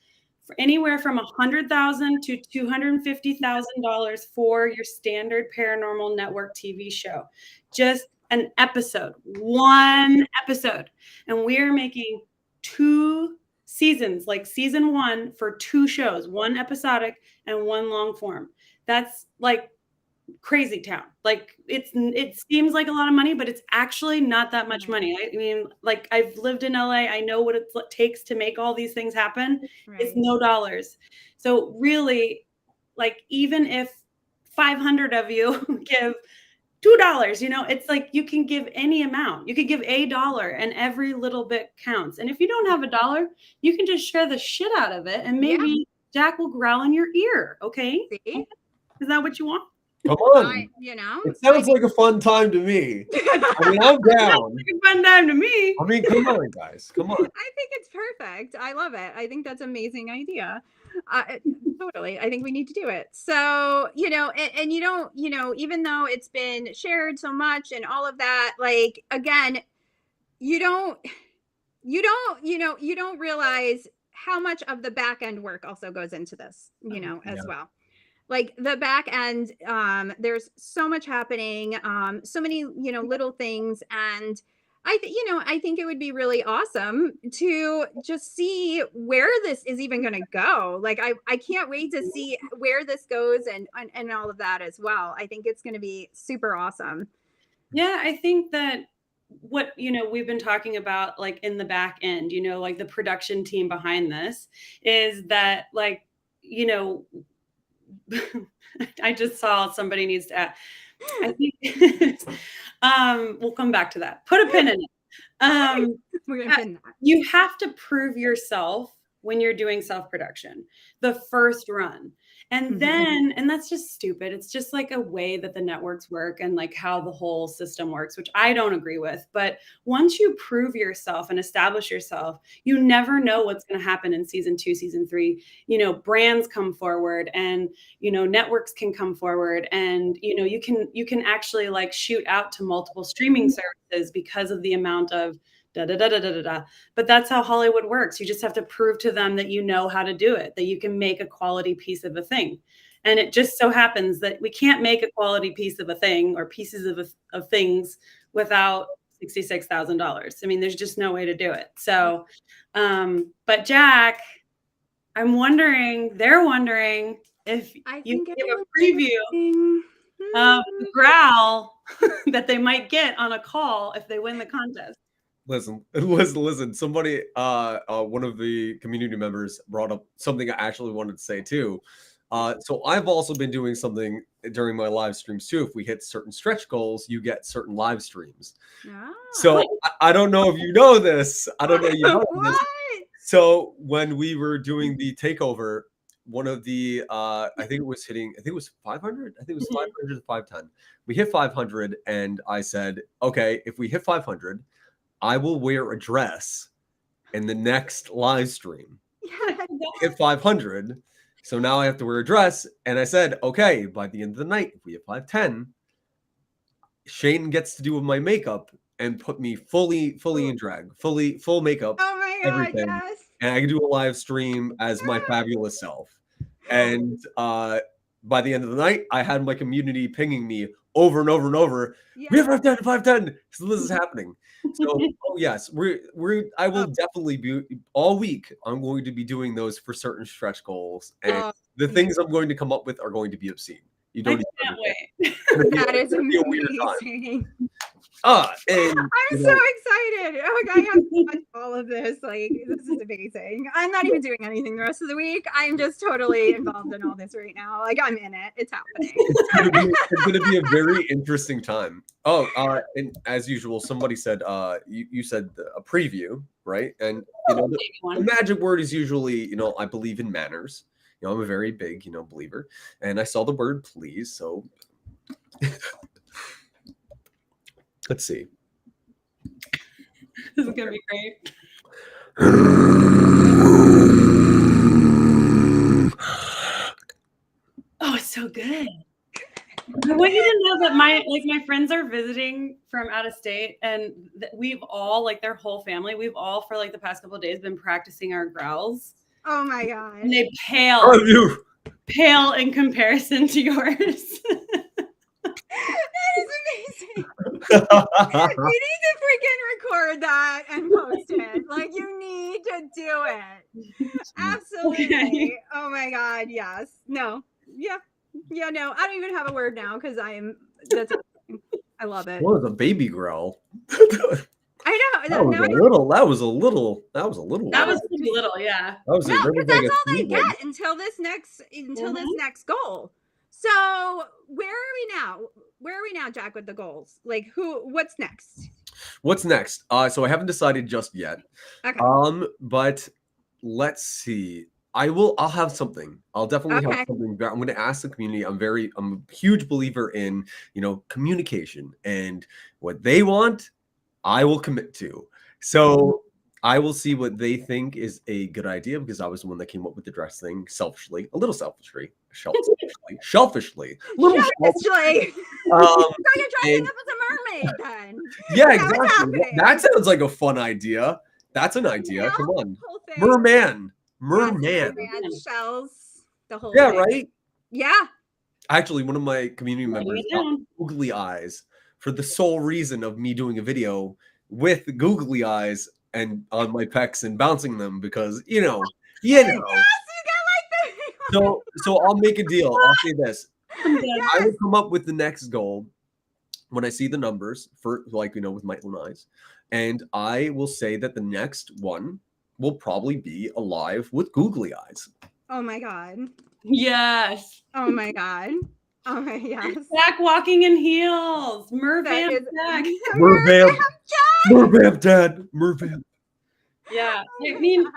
anywhere from $100,000 to $250,000 for your standard paranormal network TV show. Just an episode, one episode. And we are making 2 seasons, like season 1 for 2 shows, 1 episodic and 1 long form. That's like crazy town. Like, it seems like a lot of money, but it's actually not that much money. I mean, like, I've lived in LA. I know what it takes to make all these things happen. Right. It's no dollars. So really, like, even if 500 of you give $2, it's like you can give any amount. You could give $1 and every little bit counts. And if you don't have $1, you can just share the shit out of it. And maybe Jack will growl in your ear. Okay. See? Is that what you want? Come on. It sounds like a fun time to me. I mean, I'm down. Like a fun time to me. I mean, come on, guys. Come on. I think it's perfect. I love it. I think that's an amazing idea. Totally. I think we need to do it. So, and you don't, even though it's been shared so much and all of that, like, again, you don't realize how much of the back end work also goes into this, as well. Like, the back end, there's so much happening, so many, little things. And I think it would be really awesome to just see where this is even going to go. Like, I can't wait to see where this goes and all of that as well. I think it's going to be super awesome. Yeah, I think that what, we've been talking about, like in the back end, like the production team behind this is that, like, I just saw somebody needs to add, I think, we'll come back to that. Put a pin in it. We're gonna pin that. You have to prove yourself when you're doing self-production, the first run. And then, and that's just stupid. It's just like a way that the networks work and like how the whole system works, which I don't agree with. But once you prove yourself and establish yourself, you never know what's going to happen in season 2, season 3. Brands come forward, and networks can come forward, and you can actually like shoot out to multiple streaming services because of the amount of da da da da da da. But that's how Hollywood works. You just have to prove to them that you know how to do it, that you can make a quality piece of a thing. And it just so happens that we can't make a quality piece of a thing or pieces of things without $66,000. I mean, there's just no way to do it. So, but Jack, they're wondering if you give a preview of the growl that they might get on a call if they win the contest. Listen. Somebody, one of the community members brought up something I actually wanted to say too. So I've also been doing something during my live streams too. If we hit certain stretch goals, you get certain live streams. So I don't know if you know this. I don't know if you know this. So when we were doing the takeover, one of the I think it was 500. I think it was 500 to 510. We hit 500, and I said, okay, if we hit 500, I will wear a dress in the next live stream. Hit 500. So now I have to wear a dress. And I said, okay, by the end of the night, if we hit 510, Shane gets to do my makeup and put me fully in drag, full makeup. Oh my God, everything. yes. And I can do a live stream as my fabulous self. And by the end of the night, I had my community pinging me over and over and over. Yeah. We have 510. So this is happening. So yes, I will definitely be all week. I'm going to be doing those for certain stretch goals, and the things I'm going to come up with are going to be obscene. You don't. I can't wait. That is amazing. And, I'm so excited. Oh my God, I have to watch all of this. Like, this is amazing. I'm not even doing anything the rest of the week. I'm just totally involved in all this right now. Like, I'm in it. It's happening. It's going to be a very interesting time. And as usual, somebody said, you said a preview, right? And the magic word is usually, I believe in manners. I'm a very big, believer. And I saw the word please, so let's see. This is gonna be great. Oh, it's so good. I want you to know that my friends are visiting from out of state, and we've all, like, their whole family, we've all for like the past couple of days been practicing our growls. Oh my God. And they pale in comparison to yours. That is amazing. You need to freaking record that and post it. Like, you need to do it. Absolutely. Okay. Oh my God. Yes. No. Yeah. Yeah. No. I don't even have a word now because I love it. What was a baby growl? I know. That was a little. Yeah. No, because that's all they get until this next goal. So where are we now, Jack, with the goals? Like, what's next? What's next? So I haven't decided just yet. Okay. But let's see. I'll have something. I'll definitely have something. I'm going to ask the community. I'm a huge believer in, communication, and what they want, I will commit to. So I will see what they think is a good idea, because I was the one that came up with the dress thing a little selfishly. So you're dressing up as a mermaid then. Yeah, exactly. That sounds like a fun idea. That's an idea. Come on. Merman. Shells. The whole thing. Right? Yeah. Actually, one of my community members got googly eyes for the sole reason of me doing a video with googly eyes and on my pecs and bouncing them, because Yes, you got like that. So I'll make a deal. I'll say this. Yes. I will come up with the next goal, when I see the numbers for, like, with my own eyes, and I will say that the next one will probably be alive with googly eyes. Oh my God. Yes. Oh my God. Oh my, yes. Zach walking in heels. Mervamp is Zach. Mervamp. Mervamp, Dad. Mervamp. Yeah. Oh I my mean, God.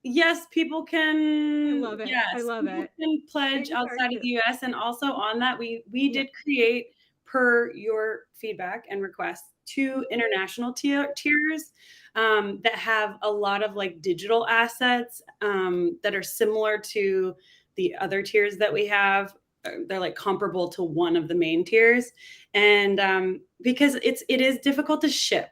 yes, people can. I love it. I Yes, love people it. can pledge outside of the U.S. And also on that, we Yeah. did create, per your feedback and requests, 2 international tiers that have a lot of like digital assets that are similar to the other tiers that we have. They're like comparable to one of the main tiers, and because it is difficult to ship.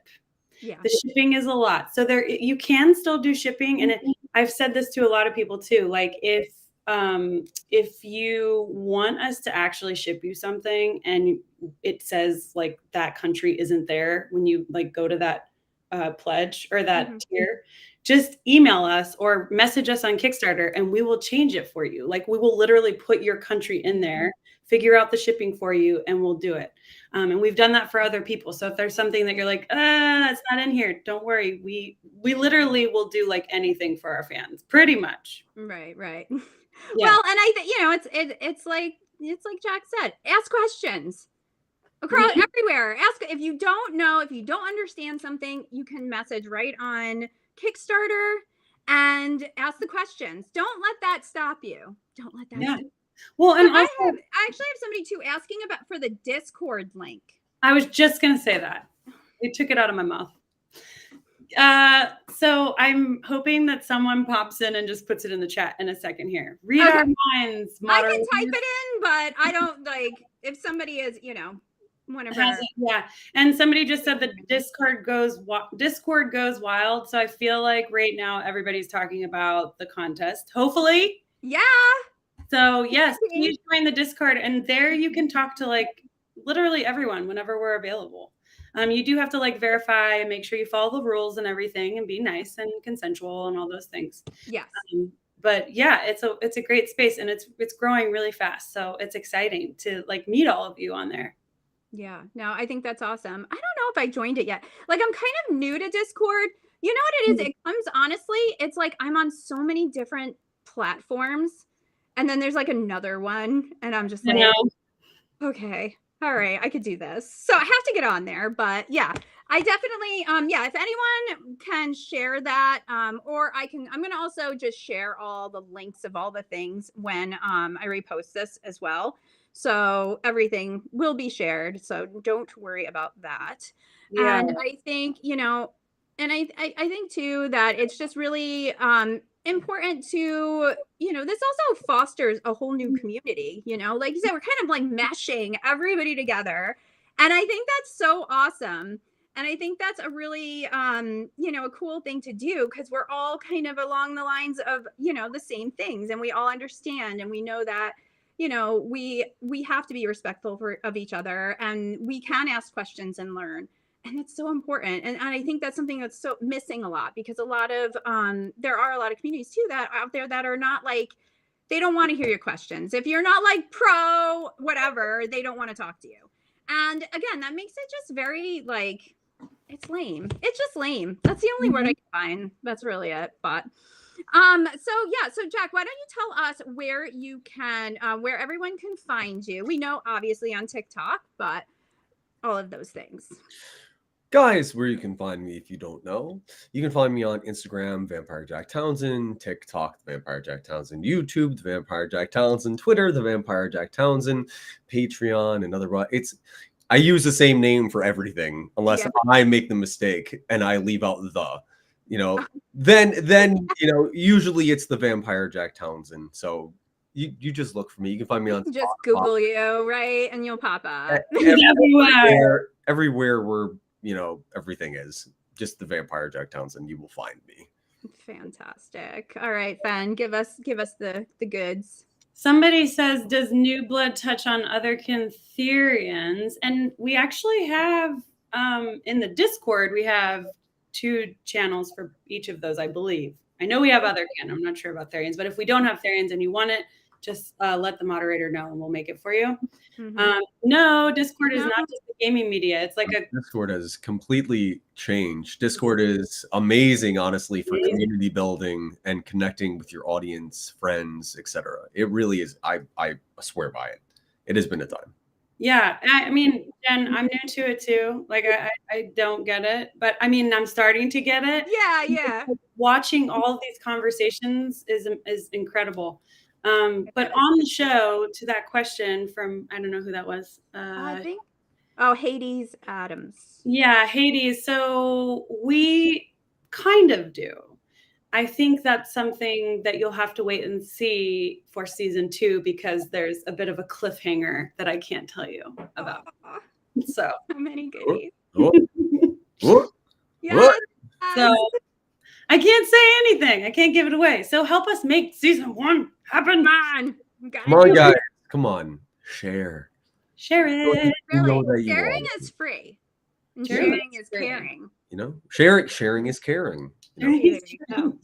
Yeah. The shipping is a lot. So there you can still do shipping, and I've said this to a lot of people too. Like if you want us to actually ship you something and it says like that country isn't there when you like go to that pledge or that tier, just email us or message us on Kickstarter and we will change it for you. Like we will literally put your country in there, figure out the shipping for you, and we'll do it. And we've done that for other people. So if there's something that you're like, that's not in here, don't worry. We literally will do like anything for our fans, pretty much. Right. Yeah. Well, and I think it's like Jack said, ask questions across everywhere. Ask if you don't know, if you don't understand something, you can message right on Kickstarter and ask the questions. Don't let that stop you. Don't let that. Yeah. Stop. Well, and I also, actually have somebody too asking about for the Discord link. I was just gonna say that. It took it out of my mouth. So I'm hoping that someone pops in and just puts it in the chat in a second here. Read our minds. I can type it in, but I don't like if somebody is, one of our. Yeah. And somebody just said that Discord goes wild. So I feel like right now everybody's talking about the contest. Hopefully. Yeah. So yes, please join the Discord, and there you can talk to like literally everyone whenever we're available. You do have to like verify and make sure you follow the rules and everything and be nice and consensual and all those things. Yes. But yeah, it's a great space and it's growing really fast. So it's exciting to like meet all of you on there. Yeah, no, I think that's awesome. I don't know if I joined it yet. Like I'm kind of new to Discord. You know what it is? It comes honestly, it's like I'm on so many different platforms and then there's like another one and I'm just like, okay, all right, I could do this. So I have to get on there, but yeah, I definitely, if anyone can share that, or I'm going to also just share all the links of all the things when I repost this as well. So everything will be shared. So don't worry about that. Yeah. And I think, and I think too that it's just really important to, this also fosters a whole new community, like you said, we're kind of like meshing everybody together. And I think that's so awesome. And I think that's a really, a cool thing to do because we're all kind of along the lines of, the same things and we all understand and we know that, we have to be respectful of each other and we can ask questions and learn. And it's so important. And I think that's something that's so missing a lot because a lot of, there are a lot of communities too that out there that are not like, they don't want to hear your questions. If you're not like pro whatever, they don't want to talk to you. And again, that makes it just very like, it's lame. It's just lame. That's the only word I can find. That's really it. But so Jack, why don't you tell us where you can, where everyone can find you? We know obviously on TikTok, but all of those things. Guys, where you can find me if you don't know. You can find me on Instagram, Vampire Jack Townsend, TikTok, The Vampire Jack Townsend, YouTube, The Vampire Jack Townsend, Twitter, The Vampire Jack Townsend, Patreon, and other. I use the same name for everything unless I make the mistake and I leave out the. Then usually it's The Vampire Jack Townsend. So you just look for me. You can find me on just Google you, right? And you'll pop up. Everywhere where everything is just The Vampire Jack Townsend. You will find me. Fantastic. All right, Ben, give us the goods. Somebody says, does New Blood touch on otherkin Therians? And we actually have in the Discord, we have 2 channels for each of those, I believe. I know we have otherkin. I'm not sure about Therians, but if we don't have Therians and you want it, just let the moderator know and we'll make it for you. Mhm. No, Discord is No. not just a gaming media. It's like a Discord has completely changed. Discord is amazing, honestly, for Amazing. community building and connecting with your audience, friends, etc. It really is. I swear by it. It has been a time. Yeah, I mean, Jen, I'm new to it too. Like I don't get it, but I mean, I'm starting to get it. Yeah. Watching all of these conversations is incredible. But is. on the show, to that question from, I don't know who that was. I think. Oh, Hades Adams. Yeah, Hades. So we kind of do. I think that's something that you'll have to wait and see for season 2 because there's a bit of a cliffhanger that I can't tell you about. So many goodies. Yes. So I can't say anything. I can't give it away. So help us make season 1 happen. Come on, guys. Come on. Share. Share it. Really, sharing is free. And sharing is caring. You know, sharing is caring. You know?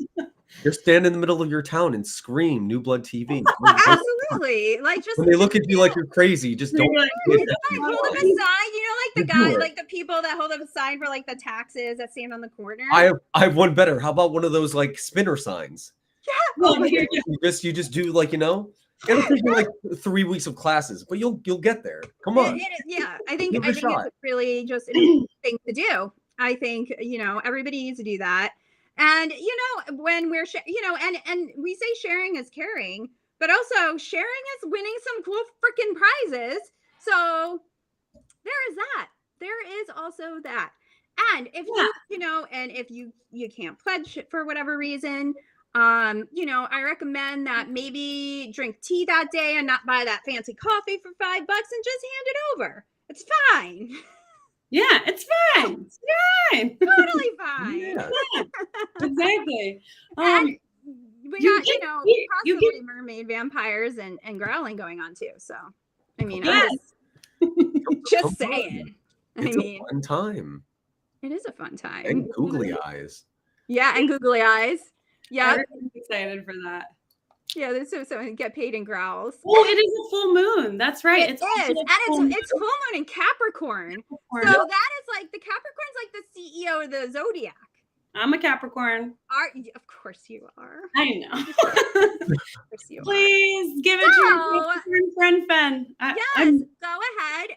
Just stand in the middle of your town and scream New Blood TV. Absolutely. Like just when they look at you like you're crazy, just don't hold up a sign, like the guy, like the people that hold up a sign for like the taxes that stand on the corner. I have one better. How about one of those like spinner signs? Yeah. Oh, you just do like, it'll take you like 3 weeks of classes, but you'll get there. Come on. Yeah, I think it's really just an thing to do. I think, everybody needs to do that. And, when we're, and we say sharing is caring, but also sharing is winning some cool freaking prizes. So there is that. There is also that. And if and if you can't pledge for whatever reason, I recommend that maybe drink tea that day and not buy that fancy coffee for $5 and just hand it over. It's fine. Yeah, it's fine. It's fine. Totally fine. Yeah. Exactly. And we got, possibly mermaid, vampires, and growling going on too. So, I mean, just saying. It's a fun time. It is a fun time. And googly eyes. Yeah, and googly eyes. Yeah. I'm excited for that. Yeah, so get paid in growls. Oh, it is a full moon. That's right. It's full moon in Capricorn. So that is like the Capricorn's like the CEO of the zodiac. I'm a Capricorn. Of course you are. I know. Please give it to your friend Fen. Yes, go ahead.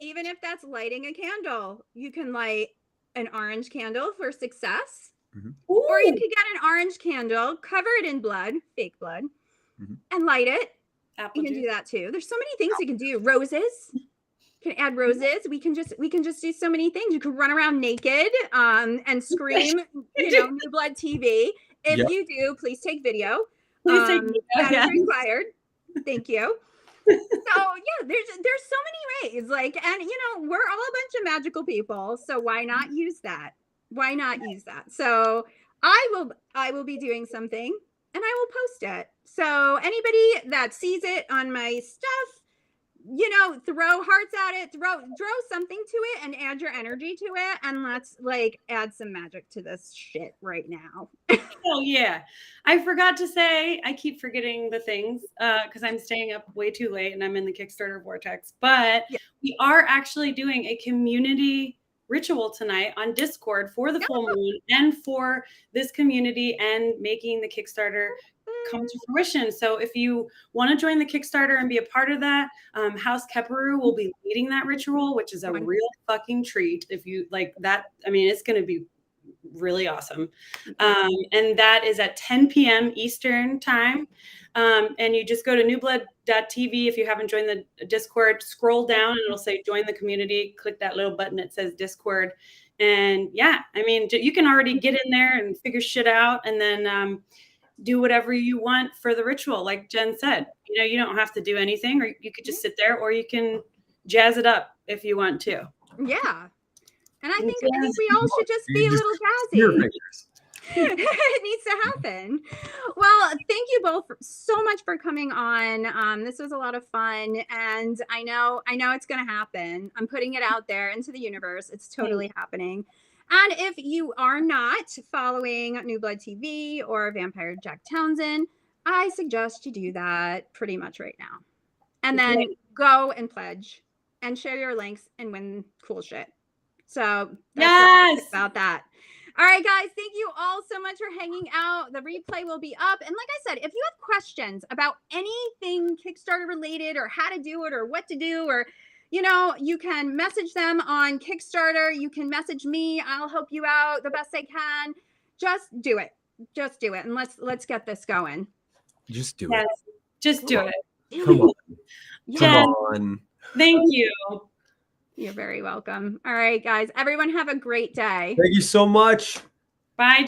Even if that's lighting a candle, you can light an orange candle for success. Mm-hmm. Or you could get an orange candle, cover it in blood, fake blood, and light it. You can do that too. There's so many things you can do. Roses. You can add roses. We can just do so many things. You can run around naked and scream, New Blood TV. If you do, please take video. That is required. Thank you. So yeah, there's so many ways. Like, and we're all a bunch of magical people. So why not use that? Why not use that? So I will be doing something and I will post it. So anybody that sees it on my stuff, throw hearts at it, throw something to it and add your energy to it. And let's add some magic to this shit right now. Oh yeah. I forgot to say, I keep forgetting the things because I'm staying up way too late and I'm in the Kickstarter vortex, but we are actually doing a community ritual tonight on Discord for the full moon and for this community and making the Kickstarter come to fruition. So if you want to join the Kickstarter and be a part of that, House Keperu will be leading that ritual, which is a real fucking treat. If you like that, I mean, it's going to be really awesome. And that is at 10 p.m. Eastern time. And you just go to newblood.tv. If you haven't joined the Discord, scroll down and it'll say join the community. Click that little button that says Discord. And yeah, I mean, you can already get in there and figure shit out and then do whatever you want for the ritual. Like Jen said, you don't have to do anything, or you could just sit there, or you can jazz it up if you want to. Yeah. And I think we all should just be a little jazzy. It needs to happen. Well, thank you both so much for coming on. This was a lot of fun, and I know it's going to happen. I'm putting it out there into the universe. It's totally happening. And if you are not following New Blood TV or Vampire Jack Townsend, I suggest you do that pretty much right now. And then Right. go and pledge and share your links and win cool shit. So that's Yes. about that. All right, guys, thank you all so much for hanging out. The replay will be up. And like I said, if you have questions about anything Kickstarter related or how to do it or what to do, or, you know, you can message them on Kickstarter. You can message me. I'll help you out the best I can. Just do it. Just do it. And let's get this going. Just do Yes. it. Just do it. Come on. Come Jen, on. thank you. You're very welcome. All right, guys. Everyone have a great day. Thank you so much. Bye.